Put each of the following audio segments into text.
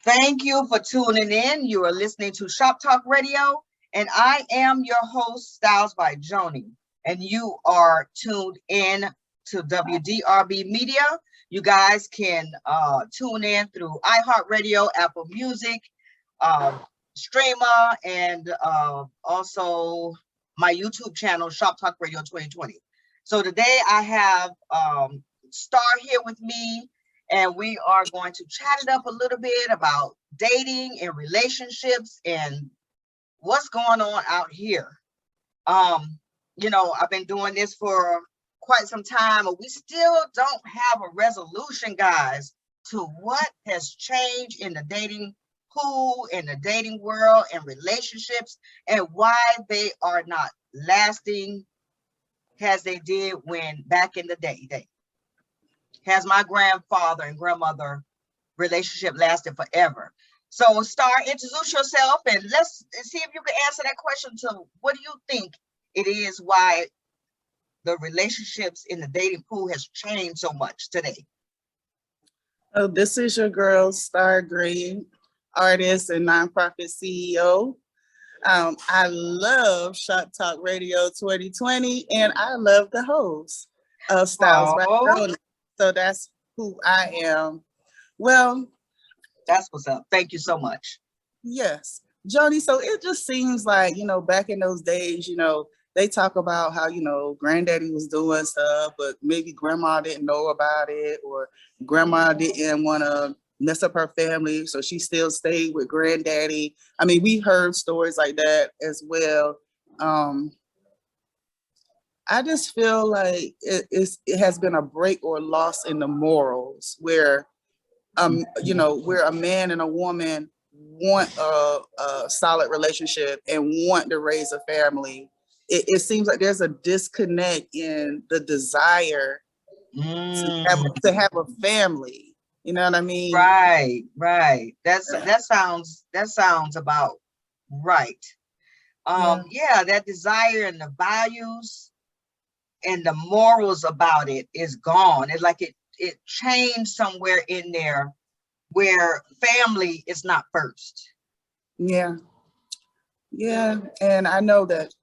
Thank you for tuning in. You are listening to Shop Talk Radio, and I am your host, Styles by Joni. And you are tuned in to WDRB Media. You guys can tune in through iHeartRadio, Apple Music, Streamer, and also my YouTube channel, Shop Talk Radio 2020. So today I have Star here with me, and we are going to chat it up a little bit about dating and relationships and what's going on out here. I've been doing this for quite some time, and we still don't have a resolution, guys, to what has changed in the dating pool, in the dating world, and relationships, and why they are not lasting as they did when back in the day. Has my grandfather and grandmother relationship lasted forever? So Star, introduce yourself and let's see if you can answer that question. To what do you think it is why the relationships in the dating pool has changed so much today? Oh, this is your girl, Star Green, artist and nonprofit CEO. I love Shop Talk Radio 2020, and I love the host of Styles by Joni. So that's who I am. Well, that's what's up. Thank you so much. Yes, Joni. So it just seems like, back in those days, they talk about how, granddaddy was doing stuff, but maybe grandma didn't know about it, or grandma didn't want to mess up her family, so she still stayed with granddaddy. I mean, we heard stories like that as well. I just feel like it has been a break or loss in the morals where, where a man and a woman want a solid relationship and want to raise a family. It seems like there's a disconnect in the desire to have a family. You know what I mean? Right. That sounds about right. That desire and the values and the morals about it is gone. It's like it changed somewhere in there where family is not first. Yeah. And I know that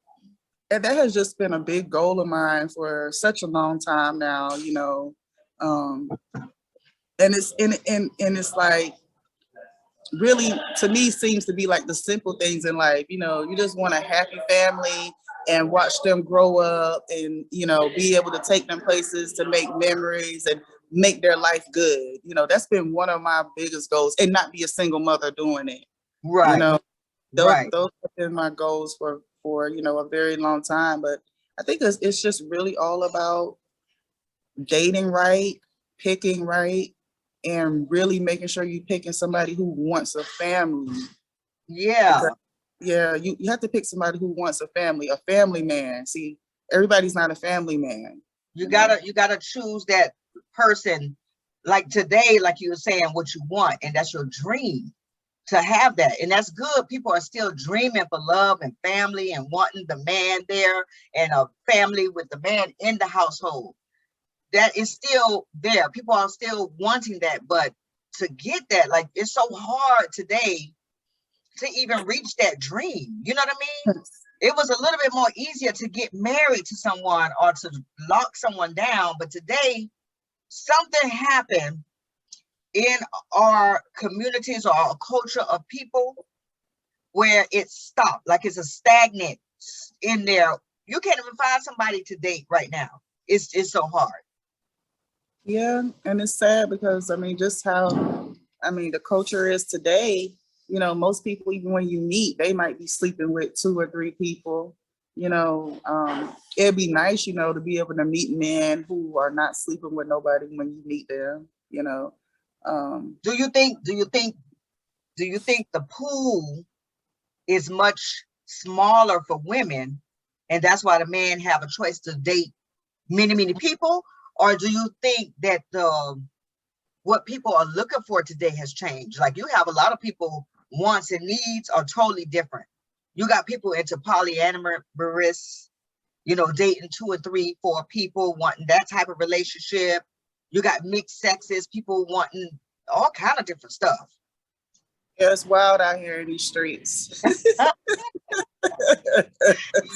has just been a big goal of mine for such a long time now, and it's like, really, to me, seems to be like the simple things in life. You just want a happy family and watch them grow up and, be able to take them places to make memories and make their life good. That's been one of my biggest goals, and not be a single mother doing it. Right. Those have been my goals for a very long time. But I think it's just really all about dating right, picking right, and really making sure you're picking somebody who wants a family. Yeah. Because, you have to pick somebody who wants a family man. See, everybody's not a family man. You gotta choose that person, like today, like you were saying, what you want, and that's your dream to have that. And that's good. People are still dreaming for love and family and wanting the man there and a family with the man in the household. That is still there. People are still wanting that, but to get that, like, it's so hard today to even reach that dream. You know what I mean? It was a little bit more easier to get married to someone or to lock someone down, but today something happened in our communities or our culture of people where it stopped, like it's a stagnant in there. You can't even find somebody to date right now. It's so hard. Yeah, and it's sad because, just how, the culture is today, most people, even when you meet, they might be sleeping with 2 or 3 people. It'd be nice, to be able to meet men who are not sleeping with nobody when you meet them, Do you think the pool is much smaller for women, and that's why the men have a choice to date many people? Or do you think that what people are looking for today has changed? Like, you have a lot of people, wants and needs are totally different. You got people into polyamorous, dating 2 or 3, 4 people, wanting that type of relationship. You got mixed sexes, people wanting all kind of different stuff. Yeah, it's wild out here in these streets.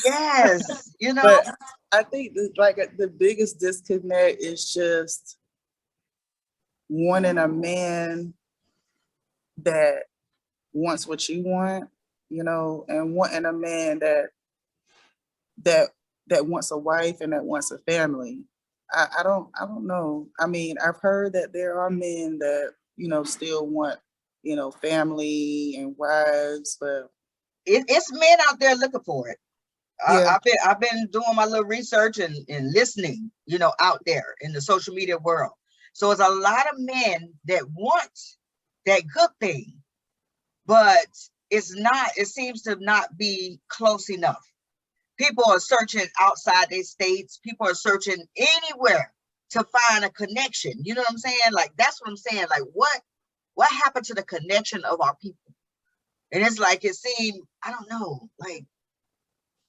Yes, But I think like the biggest disconnect is just wanting a man that wants what you want, and wanting a man that that wants a wife and that wants a family. I don't know. I mean, I've heard that there are men that, still want, family and wives, but it's men out there looking for it. yeah, I've been doing my little research and listening, out there in the social media world. So it's a lot of men that want that good thing, but it seems to not be close enough. People are searching outside their states. People are searching anywhere to find a connection. You know what I'm saying? Like, that's what I'm saying. Like, what happened to the connection of our people? And it's like, it seemed, I don't know, like,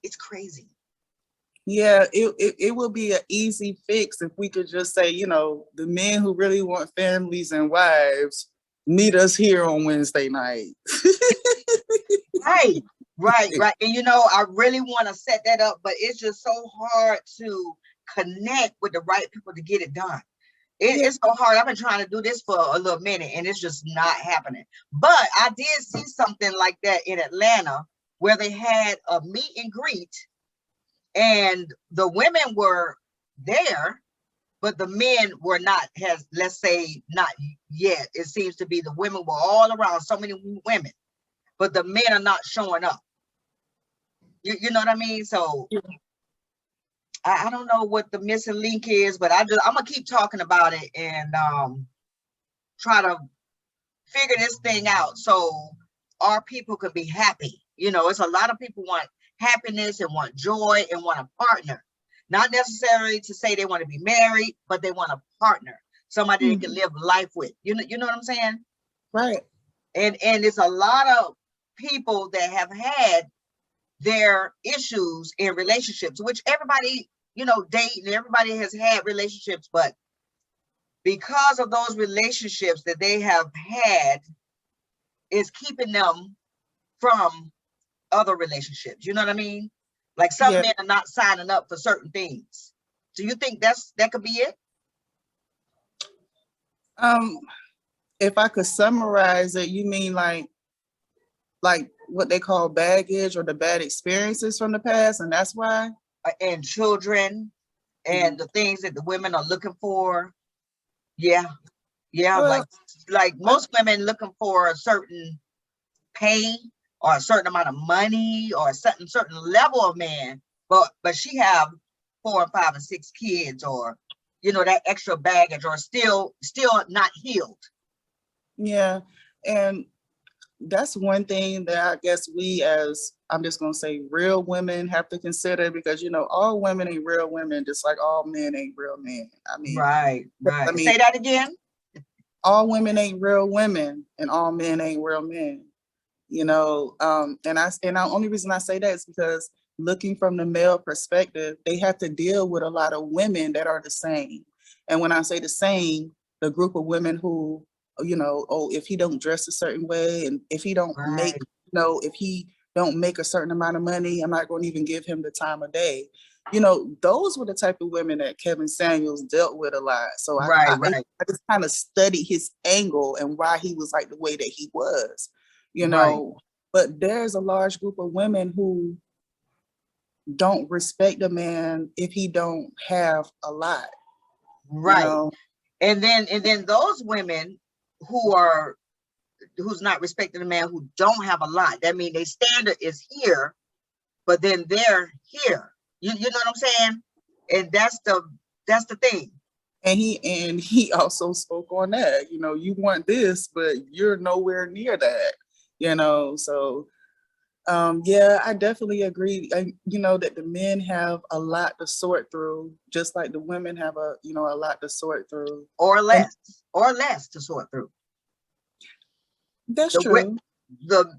it's crazy. yeah, it will be an easy fix if we could just say, the men who really want families and wives, meet us here on Wednesday night. Right, right. And I really want to set that up, but it's just so hard to connect with the right people to get it done. Yeah. It's so hard. I've been trying to do this for a little minute and it's just not happening. But I did see something like that in Atlanta where they had a meet and greet and the women were there, but the men were not, let's say, not yet. It seems to be the women were all around, so many women, but the men are not showing up. You know what I mean? So I don't know what the missing link is, but I'm gonna keep talking about it and try to figure this thing out so our people can be happy. It's a lot of people want happiness and want joy and want a partner. Not necessarily to say they want to be married, but they want a partner, somebody they can live life with. You know what I'm saying? Right. And it's a lot of people that have had their issues in relationships, which everybody, dating, everybody has had relationships, but because of those relationships that they have had is keeping them from other relationships. You know what I mean? Like, some Yeah. men are not signing up for certain things. Do you think that could be it? Um, if I could summarize it, you mean like what they call baggage or the bad experiences from the past, and that's why? And children and the things that the women are looking for. Yeah. Well, Like most women looking for a certain pay or a certain amount of money or a certain level of man, but she have 4 and 5 and 6 kids, or that extra baggage, or still not healed. yeah. And that's one thing that I guess we, as I'm just gonna say, real women have to consider, because all women ain't real women, just like all men ain't real men. I mean, Right. I mean, Say that again. all women ain't real women, and all men ain't real men. And the only reason I say that is because, looking from the male perspective, they have to deal with a lot of women that are the same. And when I say the same, the group of women who, oh, if he don't dress a certain way, and if he don't make, Right. if he don't make a certain amount of money, I'm not going to even give him the time of day. Those were the type of women that Kevin Samuels dealt with a lot. So Right. I just kind of studied his angle and why he was like the way that he was, Right. but there's a large group of women who don't respect a man if he don't have a lot, you Right. know. And then those women who's not respecting a man who don't have a lot, that means their standard is here, but then they're here. You know what I'm saying? And that's the thing. And he also spoke on that. You want this, but you're nowhere near that. So yeah, I definitely agree. That the men have a lot to sort through, just like the women have a lot to sort through. Or And less to sort through. that's The wi- true.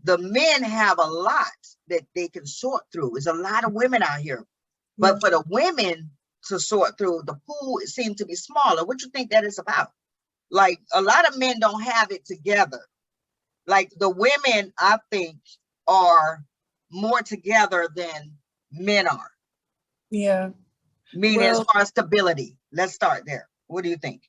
the men have a lot that they can sort through. There's a lot of women out here, Yeah. but for the women to sort through, the pool seems to be smaller. What you think that is about? Like, a lot of men don't have it together. like the women, I think, are more together than men are. Yeah. Meaning as Well, far as stability. Let's start there. What do you think?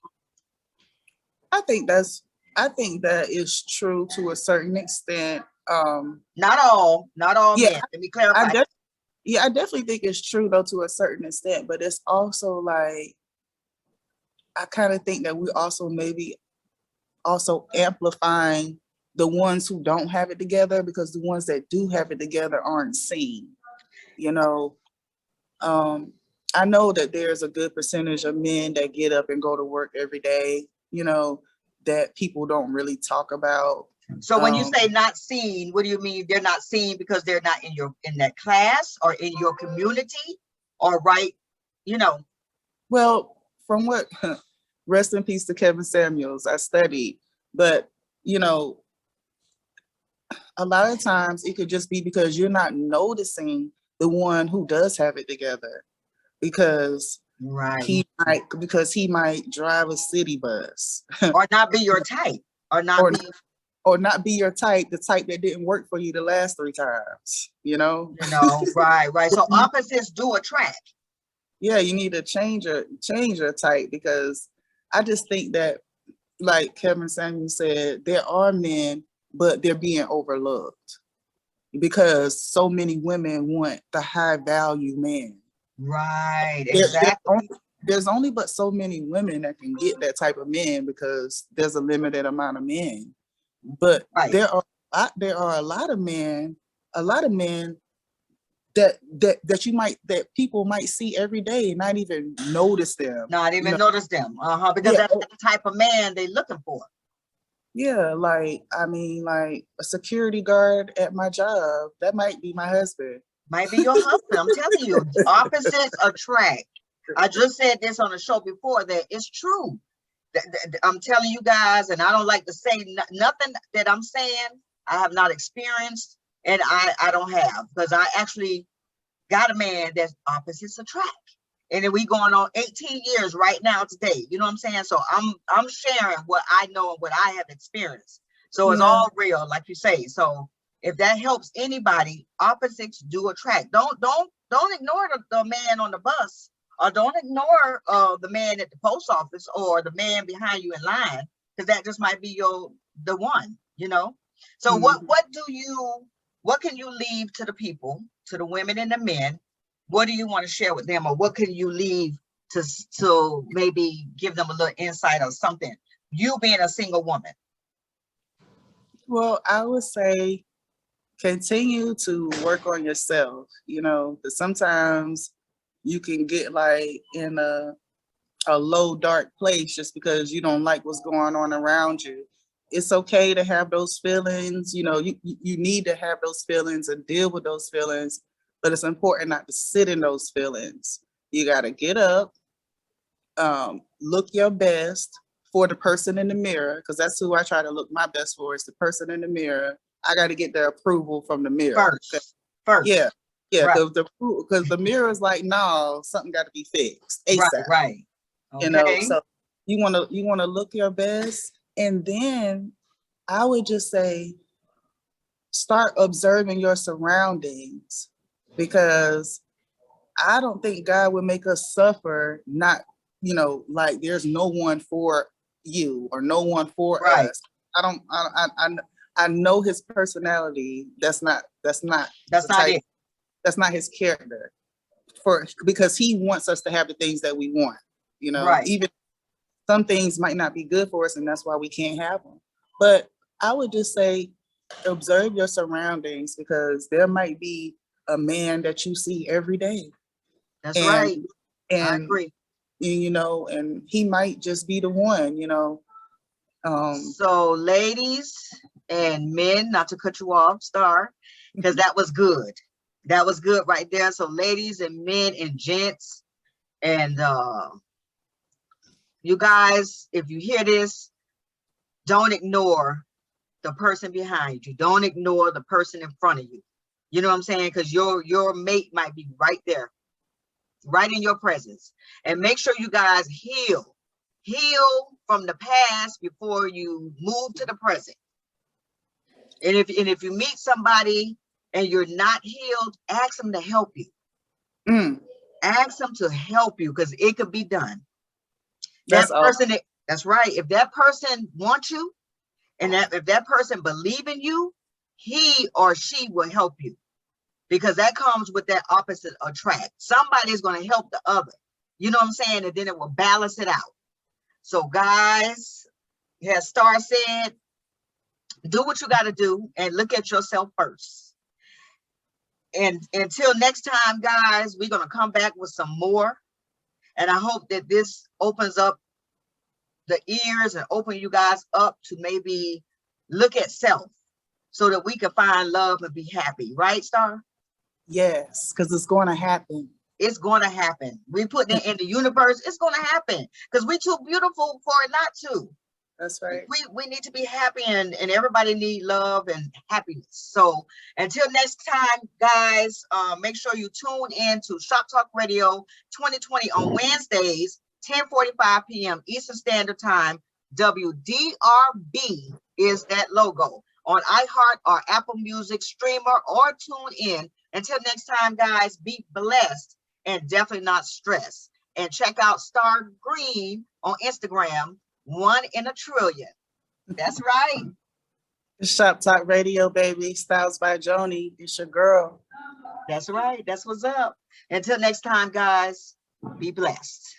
I think that's I think that is true to a certain extent. Not all Yeah, men. Let me I clarify. def- yeah, I definitely think it's true though to a certain extent, but it's also like I kind of think that we also maybe also amplifying the ones who don't have it together because the ones that do have it together aren't seen. You know, um, I know that there's a good percentage of men that get up and go to work every day, that people don't really talk about. So when you say not seen, what do you mean? They're not seen because they're not in that class or in your community, or right? You know. Well, from what rest in peace to Kevin Samuels, I studied, but you know, a lot of times it could just be because you're not noticing the one who does have it together because Right. he might drive a city bus Or not be your type, or not or be, or not be your type, the type that didn't work for you the last 3 times, right. So opposites do attract. Yeah, you need to change your type because I just think that like Kevin Samuel said, there are men, but they're being overlooked because so many women want the high value man. Right, There- exactly. there's only but so many women that can get that type of man because there's a limited amount of men. But Right. there are a lot of men that people might see every day and not even notice them. Not even notice them. Because Yeah, that's the type of man they looking for. yeah, like I mean, like a security guard at my job, that might be my husband. Might be your husband. I'm telling you, opposites attract. I just said this on a show before that it's true. I'm telling you guys, and I don't like to say nothing that I'm saying I have not experienced, and I don't have, because I actually got a man that's opposites attract. And then we going on 18 years right now today. You know what I'm saying? So I'm sharing what I know and what I have experienced. So it's Yeah. all real, like you say. So if that helps anybody, opposites do attract. Don't ignore the man on the bus, or don't ignore the man at the post office, or the man behind you in line, because that just might be the one. So Mhm. what can you leave to the people, to the women and the men? What do you want to share with them, or what can you leave to maybe give them a little insight or something, you being a single woman? Well, I would say continue to work on yourself, because sometimes you can get like in a low, dark place just because you don't like what's going on around you. It's okay to have those feelings, you need to have those feelings and deal with those feelings, but it's important not to sit in those feelings. You got to get up, look your best for the person in the mirror, because that's who I try to look my best for, is the person in the mirror. I got to get the approval from the mirror. First. Yeah, yeah, Right. because the mirror is like, no, something got to be fixed ASAP. Right. Okay. So you wanna look your best, and then I would just say start observing your surroundings, because I don't think God would make us suffer, not, like there's no one for you or no one for Right. us. I know his personality. That's not That's the not type, it. that's not his character, because he wants us to have the things that we want, Right. even some things might not be good for us, and that's why we can't have them. But I would just say observe your surroundings, because there might be a man that you see every day, That's and right. I and agree. and he might just be the one. So ladies and men, not to cut you off, Star, because that was good. That was good right there. So ladies and men and gents, and you guys, if you hear this, don't ignore the person behind you. Don't ignore the person in front of you. You know what I'm saying? Because your mate might be right there, right in your presence. And make sure you guys heal from the past before you move to the present. And if you meet somebody and you're not healed, ask them to help you. Ask them to help you, because it could be done. That's That person, awesome. that's right. If that person wants you, and if that person believe in you, he or she will help you, because that comes with that opposite attract. Somebody's going to help the other. You know what I'm saying? And then it will balance it out. So guys, as Star said, do what you got to do and look at yourself first. And until next time, guys, we're going to come back with some more. And I hope that this opens up the ears and open you guys up to maybe look at self, so that we can find love and be happy. Right, Star? Yes, because it's going to happen. It's going to happen. We putting it in the universe. It's going to happen, because we're too beautiful for it not to. That's right. We need to be happy, and everybody need love and happiness. So until next time, guys, make sure you tune in to Shop Talk Radio 2020 on Wednesdays, 10:45 p.m. Eastern Standard Time. WDRB is that logo on iHeart or Apple Music streamer, or tune in. Until next time, guys, be blessed and definitely not stressed. And check out Star Green on Instagram, 1 in a trillion. That's right. It's Shop Talk Radio, baby. Styles by Joni. It's your girl. That's right. That's what's up. Until next time, guys, be blessed.